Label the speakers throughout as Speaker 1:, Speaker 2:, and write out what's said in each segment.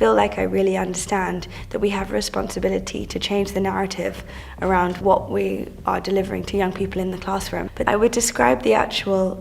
Speaker 1: feel like I really understand that we have a responsibility to change the narrative around what we are delivering to young people in the classroom. But I would describe the actual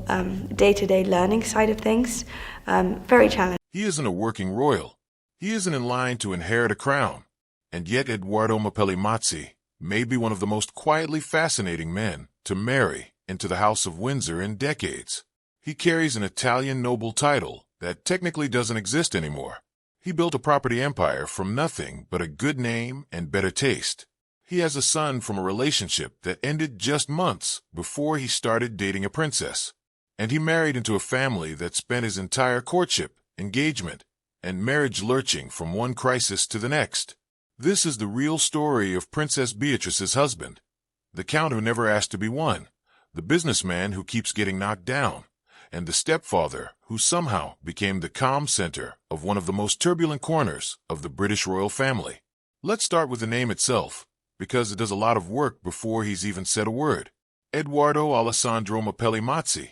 Speaker 1: day-to-day learning side of things very challenging.
Speaker 2: He isn't a working royal. He isn't in line to inherit a crown. And yet Edoardo Mapelli Mazzi may be one of the most quietly fascinating men to marry into the House of Windsor in decades. He carries an Italian noble title that technically doesn't exist anymore. He built a property empire from nothing but a good name and better taste. He has a son from a relationship that ended just months before he started dating a princess. And he married into a family that spent his entire courtship, engagement, and marriage lurching from one crisis to the next. This is the real story of Princess Beatrice's husband, the count who never asked to be won, the businessman who keeps getting knocked down, and the stepfather who somehow became the calm center of one of the most turbulent corners of the British royal family. Let's start with the name itself, because it does a lot of work before he's even said a word. Edoardo Alessandro Mapelli Mazzi.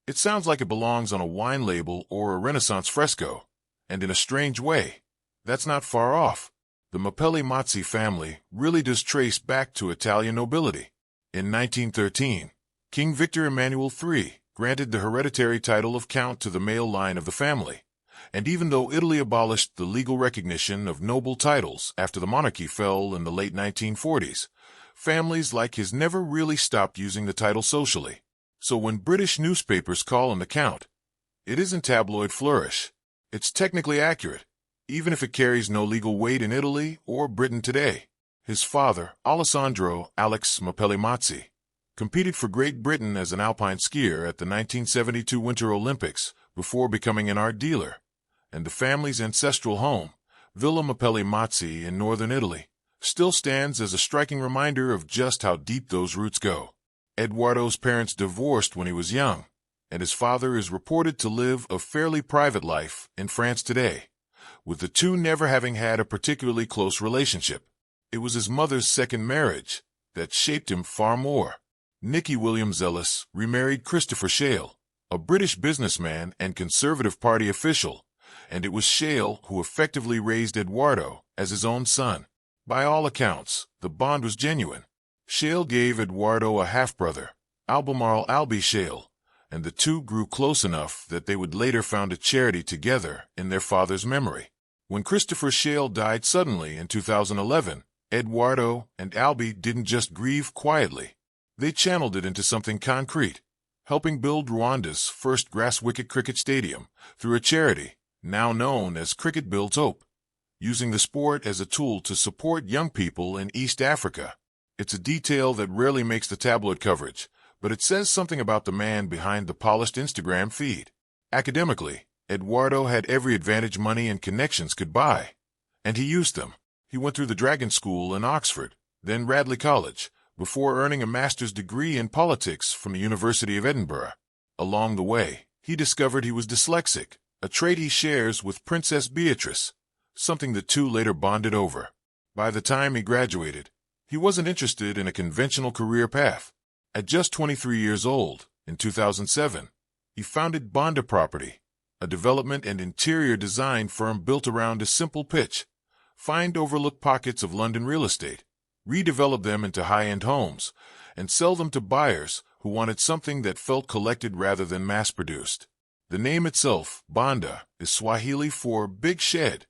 Speaker 2: It sounds like it belongs on a wine label or a Renaissance fresco, and in a strange way, that's not far off. The Mapelli Mazzi family really does trace back to Italian nobility. In 1913, King Victor Emmanuel III granted the hereditary title of count to the male line of the family. And even though Italy abolished the legal recognition of noble titles after the monarchy fell in the late 1940s, families like his never really stopped using the title socially. So when British newspapers call him the count, it isn't tabloid flourish. It's technically accurate, even if it carries no legal weight in Italy or Britain today. His father, Alessandro Alex Mapelli Mazzi, competed for Great Britain as an alpine skier at the 1972 Winter Olympics before becoming an art dealer, and the family's ancestral home, Villa Mapelli Mazzi in northern Italy, still stands as a striking reminder of just how deep those roots go. Edoardo's parents divorced when he was young, and his father is reported to live a fairly private life in France today, with the two never having had a particularly close relationship. It was his mother's second marriage that shaped him far more. Nicky Williams Ellis remarried Christopher Shale, a British businessman and Conservative Party official, and it was Shale who effectively raised Edoardo as his own son. By all accounts, the bond was genuine. Shale gave Edoardo a half-brother, Albemarle Albie Shale, and the two grew close enough that they would later found a charity together in their father's memory. When Christopher Shale died suddenly in 2011, Edoardo and Albie didn't just grieve quietly. They channeled it into something concrete, helping build Rwanda's first grass-wicket cricket stadium through a charity now known as Cricket Builds Hope, using the sport as a tool to support young people in East Africa. It's a detail that rarely makes the tabloid coverage, but it says something about the man behind the polished Instagram feed. Academically, Edoardo had every advantage money and connections could buy, and he used them. He went through the Dragon School in Oxford, then Radley College, before earning a master's degree in politics from the University of Edinburgh. Along the way, he discovered he was dyslexic, a trait he shares with Princess Beatrice, something the two later bonded over. By the time he graduated, he wasn't interested in a conventional career path. At just 23 years old, in 2007, he founded Bonda Property, a development and interior design firm built around a simple pitch: find overlooked pockets of London real estate, redevelop them into high-end homes, and sell them to buyers who wanted something that felt collected rather than mass-produced. The name itself, Bonda, is Swahili for big shed,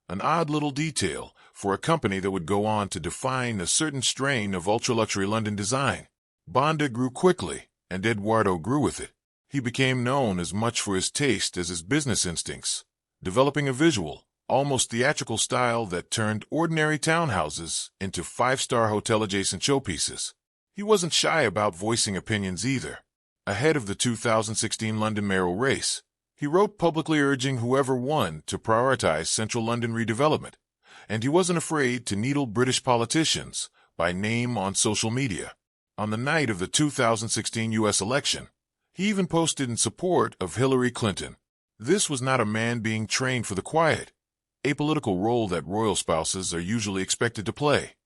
Speaker 2: an odd little detail for a company that would go on to define a certain strain of ultra-luxury London design. Bonda grew quickly, and Edoardo grew with it. He became known as much for his taste as his business instincts, developing a visual, almost theatrical style that turned ordinary townhouses into five-star hotel-adjacent showpieces. He wasn't shy about voicing opinions either. Ahead of the 2016 London mayoral race, he wrote publicly urging whoever won to prioritize central London redevelopment, and he wasn't afraid to needle British politicians by name on social media. On the night of the 2016 U.S. election, he even posted in support of Hillary Clinton. This was not a man being trained for the quiet, apolitical role that royal spouses are usually expected to play,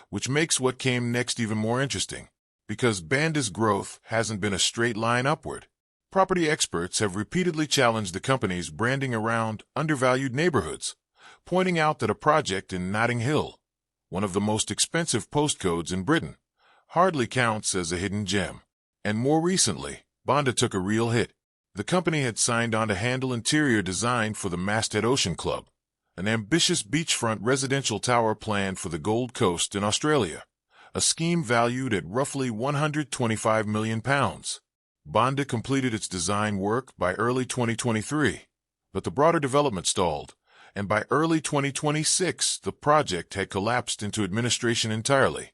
Speaker 2: which makes what came next even more interesting, because Bonda's growth hasn't been a straight line upward. Property experts have repeatedly challenged the company's branding around undervalued neighborhoods, pointing out that a project in Notting Hill, one of the most expensive postcodes in Britain, hardly counts as a hidden gem. And more recently, Banda took a real hit. The company had signed on to handle interior design for the Masthead Ocean Club, an ambitious beachfront residential tower planned for the Gold Coast in Australia, a scheme valued at roughly £125 million. Banda completed its design work by early 2023, but the broader development stalled, and by early 2026 the project had collapsed into administration entirely,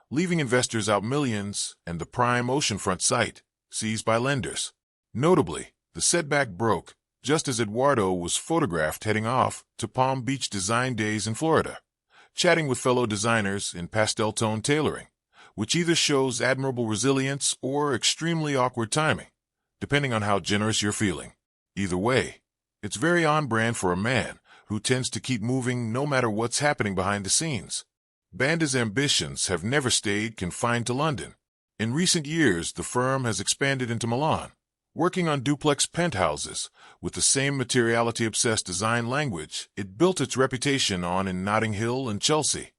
Speaker 2: leaving investors out millions and the prime oceanfront site seized by lenders. Notably, the setback broke just as Eduardo was photographed heading off to Palm Beach Design Days in Florida, chatting with fellow designers in pastel-tone tailoring, which either shows admirable resilience or extremely awkward timing, depending on how generous you're feeling. Either way, it's very on-brand for a man who tends to keep moving no matter what's happening behind the scenes. Banda's ambitions have never stayed confined to London. In recent years, the firm has expanded into Milan, working on duplex penthouses with the same materiality-obsessed design language it built its reputation on in Notting Hill and Chelsea,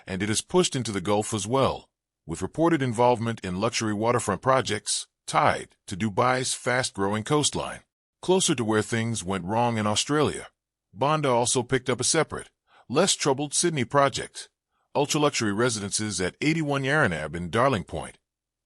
Speaker 2: and it has pushed into the Gulf as well, with reported involvement in luxury waterfront projects tied to Dubai's fast-growing coastline. Closer to where things went wrong in Australia, Banda also picked up a separate, less troubled Sydney project, ultra-luxury residences at 81 Yarranab in Darling Point,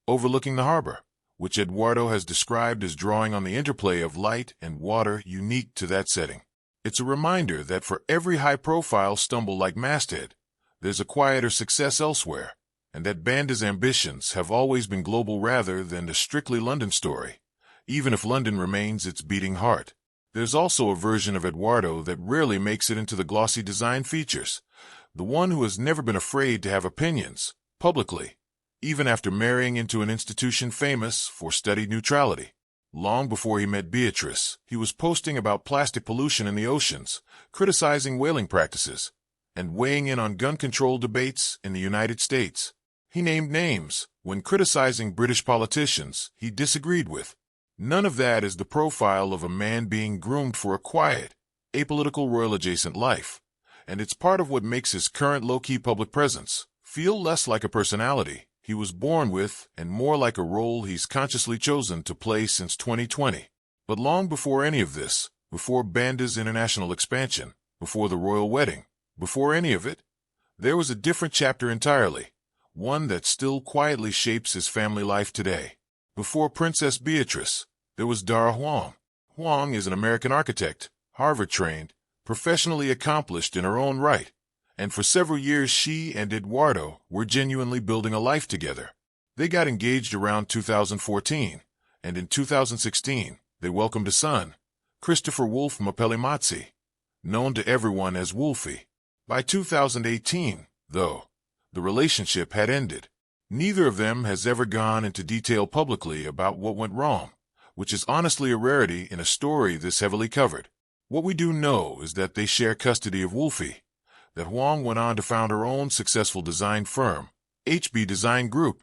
Speaker 2: overlooking the harbour, which Eduardo has described as drawing on the interplay of light and water unique to that setting. It's a reminder that for every high-profile stumble like Masthead, there's a quieter success elsewhere, and that Banda's ambitions have always been global rather than a strictly London story, even if London remains its beating heart. There's also a version of Eduardo that rarely makes it into the glossy design features, the one who has never been afraid to have opinions, publicly, even after marrying into an institution famous for studied neutrality. Long before he met Beatrice, he was posting about plastic pollution in the oceans, criticizing whaling practices, and weighing in on gun control debates in the United States. He named names when criticizing British politicians he disagreed with. None of that is the profile of a man being groomed for a quiet, apolitical royal-adjacent life, and it's part of what makes his current low-key public presence feel less like a personality he was born with and more like a role he's consciously chosen to play since 2020. But long before any of this, before Banda's international expansion, before the royal wedding, before any of it, there was a different chapter entirely, one that still quietly shapes his family life today. Before Princess Beatrice, there was Dara Huang. Huang is an American architect, Harvard-trained, professionally accomplished in her own right, and for several years she and Eduardo were genuinely building a life together. They got engaged around 2014, and in 2016 they welcomed a son, Christopher Wolf Mapelli-Mazzi, known to everyone as Wolfie. By 2018, though, the relationship had ended. Neither of them has ever gone into detail publicly about what went wrong, which is honestly a rarity in a story this heavily covered. What we do know is that they share custody of Wolfie, that Huang went on to found her own successful design firm, HB Design Group,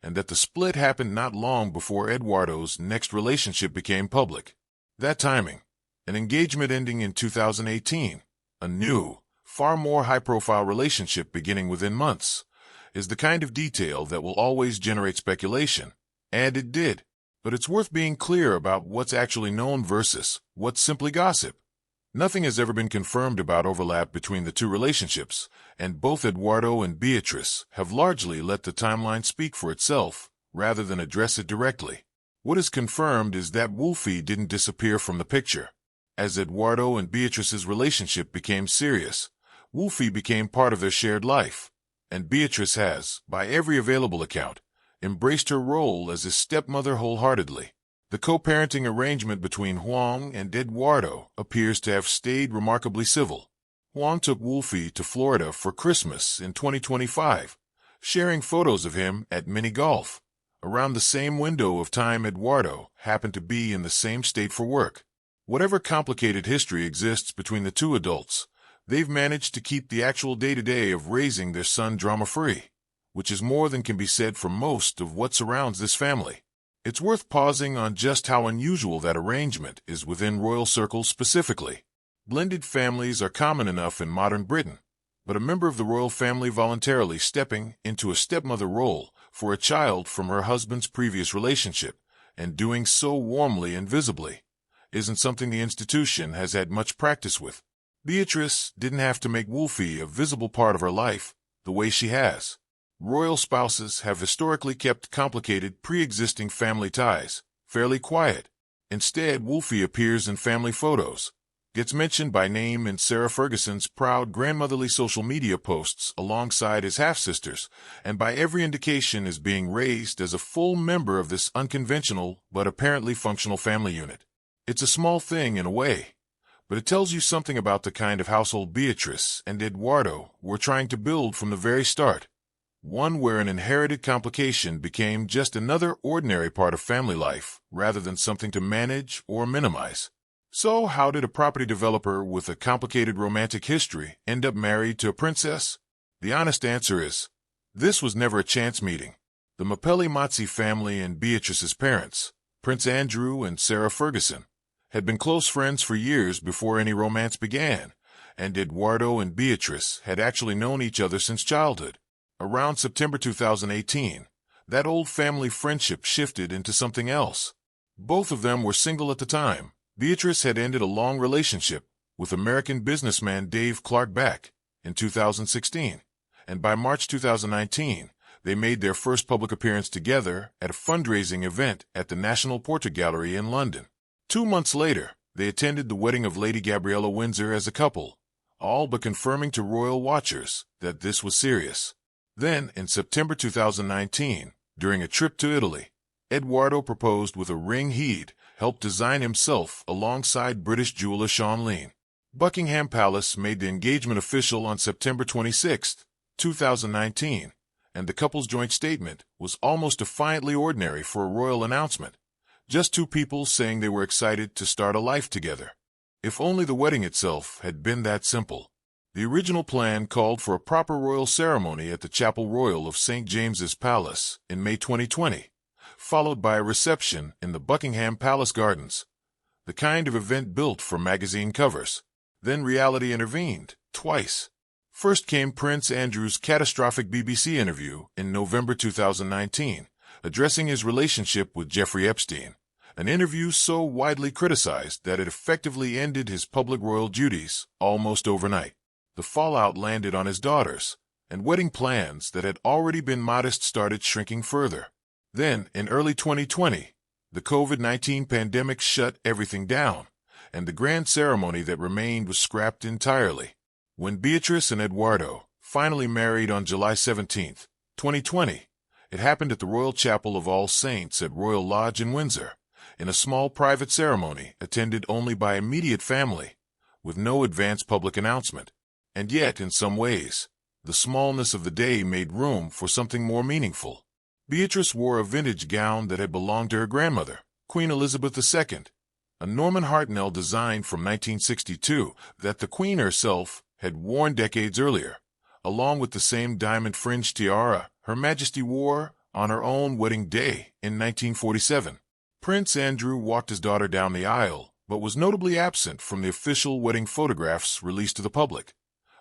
Speaker 2: and that the split happened not long before Eduardo's next relationship became public. That timing, an engagement ending in 2018, a new, far more high-profile relationship beginning within months, is the kind of detail that will always generate speculation, and it did. But it's worth being clear about what's actually known versus what's simply gossip. Nothing has ever been confirmed about overlap between the two relationships, and both Eduardo and Beatrice have largely let the timeline speak for itself, rather than address it directly. What is confirmed is that Wolfie didn't disappear from the picture. As Eduardo and Beatrice's relationship became serious, Wolfie became part of their shared life, and Beatrice has, by every available account, embraced her role as his stepmother wholeheartedly. The co-parenting arrangement between Huang and Eduardo appears to have stayed remarkably civil. Huang took Wolfie to Florida for Christmas in 2025, sharing photos of him at mini golf, around the same window of time Eduardo happened to be in the same state for work. Whatever complicated history exists between the two adults, they've managed to keep the actual day-to-day of raising their son drama-free, which is more than can be said for most of what surrounds this family. It's worth pausing on just how unusual that arrangement is within royal circles specifically. Blended families are common enough in modern Britain, but a member of the royal family voluntarily stepping into a stepmother role for a child from her husband's previous relationship, and doing so warmly and visibly, isn't something the institution has had much practice with. Beatrice didn't have to make Wolfie a visible part of her life the way she has. Royal spouses have historically kept complicated pre-existing family ties fairly quiet. Instead, Wolfie appears in family photos, gets mentioned by name in Sarah Ferguson's proud grandmotherly social media posts alongside his half-sisters, and by every indication is being raised as a full member of this unconventional but apparently functional family unit. It's a small thing in a way, but it tells you something about the kind of household Beatrice and Eduardo were trying to build from the very start. One where an inherited complication became just another ordinary part of family life rather than something to manage or minimize. So how did a property developer with a complicated romantic history end up married to a princess? The honest answer is, this was never a chance meeting. The Mapelli-Mazzi family and Beatrice's parents, Prince Andrew and Sarah Ferguson, had been close friends for years before any romance began, and Eduardo and Beatrice had actually known each other since childhood. Around September 2018, that old family friendship shifted into something else. Both of them were single at the time. Beatrice had ended a long relationship with American businessman Dave Clark Beck in 2016, and by March 2019, they made their first public appearance together at a fundraising event at the National Portrait Gallery in London. 2 months later, they attended the wedding of Lady Gabriella Windsor as a couple, all but confirming to royal watchers that this was serious. Then, in September 2019, during a trip to Italy, Eduardo proposed with a ring he'd helped design himself alongside British jeweler Sean Lean. Buckingham Palace made the engagement official on September 26, 2019, and the couple's joint statement was almost defiantly ordinary for a royal announcement. Just two people saying they were excited to start a life together. If only the wedding itself had been that simple. The original plan called for a proper royal ceremony at the Chapel Royal of St. James's Palace in May 2020, followed by a reception in the Buckingham Palace Gardens, the kind of event built for magazine covers. Then reality intervened, twice. First came Prince Andrew's catastrophic BBC interview in November 2019, addressing his relationship with Jeffrey Epstein, an interview so widely criticized that it effectively ended his public royal duties almost overnight. The fallout landed on his daughters, and wedding plans that had already been modest started shrinking further. Then, in early 2020, the COVID-19 pandemic shut everything down, and the grand ceremony that remained was scrapped entirely. When Beatrice and Eduardo finally married on July 17, 2020, it happened at the Royal Chapel of All Saints at Royal Lodge in Windsor, in a small private ceremony attended only by immediate family, with no advance public announcement. And yet, in some ways, the smallness of the day made room for something more meaningful. Beatrice wore a vintage gown that had belonged to her grandmother, Queen Elizabeth II, a Norman Hartnell design from 1962 that the Queen herself had worn decades earlier, along with the same diamond-fringed tiara Her Majesty wore on her own wedding day in 1947. Prince Andrew walked his daughter down the aisle, but was notably absent from the official wedding photographs released to the public,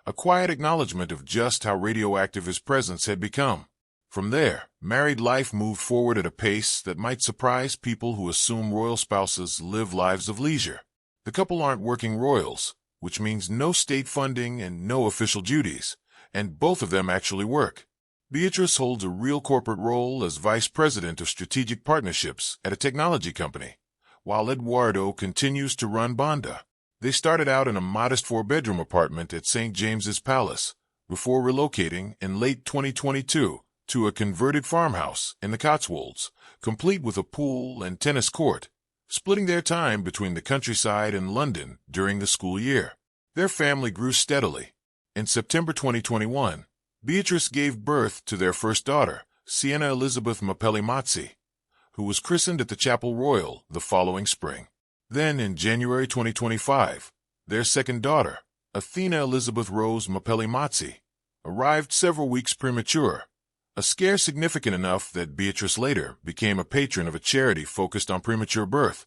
Speaker 2: a quiet acknowledgement of just how radioactive his presence had become. From there, married life moved forward at a pace that might surprise people who assume royal spouses live lives of leisure. The couple aren't working royals, which means no state funding and no official duties, and both of them actually work. Beatrice holds a real corporate role as vice president of strategic partnerships at a technology company, while Eduardo continues to run Banda. They started out in a modest 4-bedroom apartment at St. James's Palace, before relocating in late 2022 to a converted farmhouse in the Cotswolds, complete with a pool and tennis court, splitting their time between the countryside and London during the school year. Their family grew steadily. In September 2021, Beatrice gave birth to their first daughter, Sienna Elizabeth Mapelli-Mazzi, who was christened at the Chapel Royal the following spring. Then, in January 2025, their second daughter, Athena Elizabeth Rose Mapelli-Mazzi, arrived several weeks premature, a scare significant enough that Beatrice later became a patron of a charity focused on premature birth,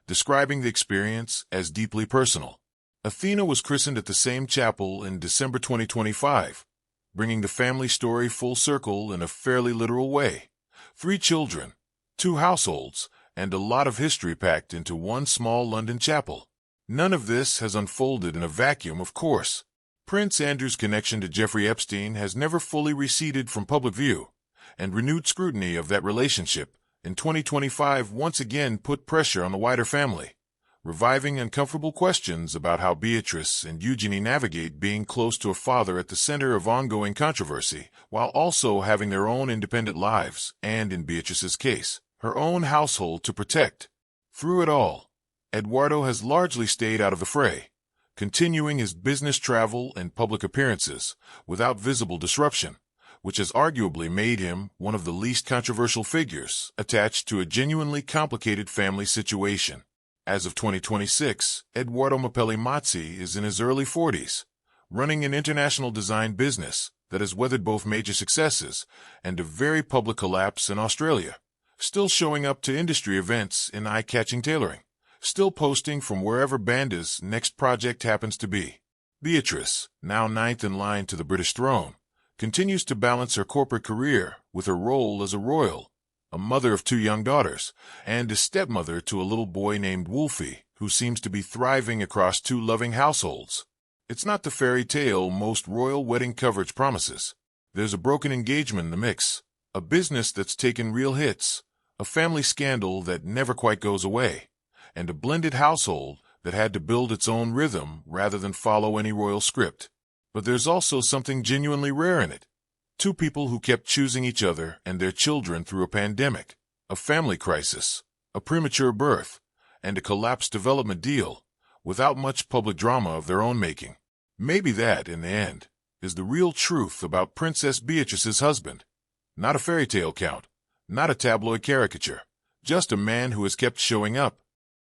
Speaker 2: describing the experience as deeply personal. Athena was christened at the same chapel in December 2025, bringing the family story full circle in a fairly literal way. 3 children, 2 households, and a lot of history packed into one small London chapel. None of this has unfolded in a vacuum, of course. Prince Andrew's connection to Jeffrey Epstein has never fully receded from public view, and renewed scrutiny of that relationship in 2025 once again put pressure on the wider family, reviving uncomfortable questions about how Beatrice and Eugenie navigate being close to a father at the center of ongoing controversy, while also having their own independent lives and, in Beatrice's case, her own household to protect. Through it all, Eduardo has largely stayed out of the fray, continuing his business travel and public appearances without visible disruption, which has arguably made him one of the least controversial figures attached to a genuinely complicated family situation. As of 2026, Eduardo Mapelli Mazzi is in his early 40s, running an international design business that has weathered both major successes and a very public collapse in Australia, still showing up to industry events in eye-catching tailoring, still posting from wherever Banda's next project happens to be. Beatrice, now 9th in line to the British throne, continues to balance her corporate career with her role as a royal, a mother of 2 young daughters, and a stepmother to a little boy named Wolfie, who seems to be thriving across 2 loving households. It's not the fairy tale most royal wedding coverage promises. There's a broken engagement in the mix, a business that's taken real hits, a family scandal that never quite goes away, and a blended household that had to build its own rhythm rather than follow any royal script. But there's also something genuinely rare in it. 2 people who kept choosing each other and their children through a pandemic, a family crisis, a premature birth, and a collapsed development deal, without much public drama of their own making. Maybe that, in the end, is the real truth about Princess Beatrice's husband. Not a fairy tale count, not a tabloid caricature, just a man who has kept showing up